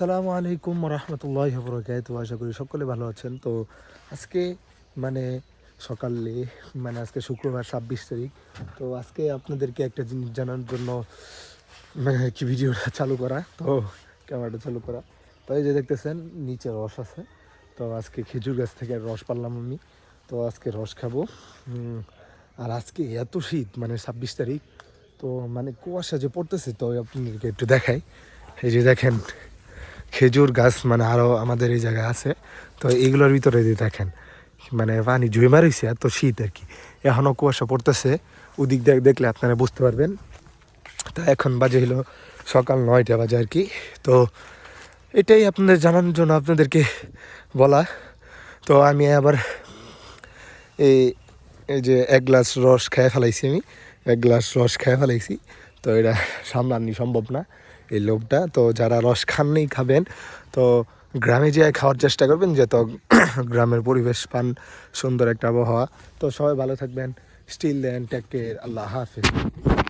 আসসালামু আলাইকুম রহমতুল্লাহি ওয়া বারাকাতুহু। আশা করি সকলে ভালো আছেন। তো আজকে মানে সকালে আজকে শুক্রবার 26 তারিখ। তো আজকে আপনাদেরকে একটা জিনিস জানার জন্য কি ভিডিওটা চালু করা, তো ক্যামেরাটা চালু করা। তো এই যে দেখতেছেন নিচে রস আছে। তো আজকে খেজুর গাছ থেকে রস পারলাম আমি। তো আজকে রস খাবো। আর আজকে এত শীত, 26 তারিখ। তো কুয়াশা যে পড়তেছে, তো আপনাদেরকে একটু দেখাই। এই যে দেখেন খেজুর গাছ আরও আমাদের এই জায়গায় আছে। তো এইগুলোর ভিতরে দিয়ে দেখেন পানি জমে রয়েছে, এত শীত আর কি। এখনও কুয়াশা পড়তেছে, ওদিক দেখলে আপনারা বুঝতে পারবেন। তো এখন বাজে হলো সকাল 9টা বাজে আর কি। তো এটাই আপনাদের জানানোর জন্য আপনাদেরকে বলা। তো আমি আবার এই এই যে এক গ্লাস রস খেয়ে ফেলাইছি, আমি এক গ্লাস রস খেয়ে ফেলাইছি। তো এটা সামলানি সম্ভব না, এই লোভটা। তো যারা রস খাননি খাবেন, তো গ্রামে যেয়ে খাওয়ার চেষ্টা করবেন, যে তো গ্রামের পরিবেশ পান, সুন্দর একটা আবহাওয়া। তো সবাই ভালো থাকবেন। স্টিল দেন, টেক কেয়ার, আল্লাহ হাফেজ।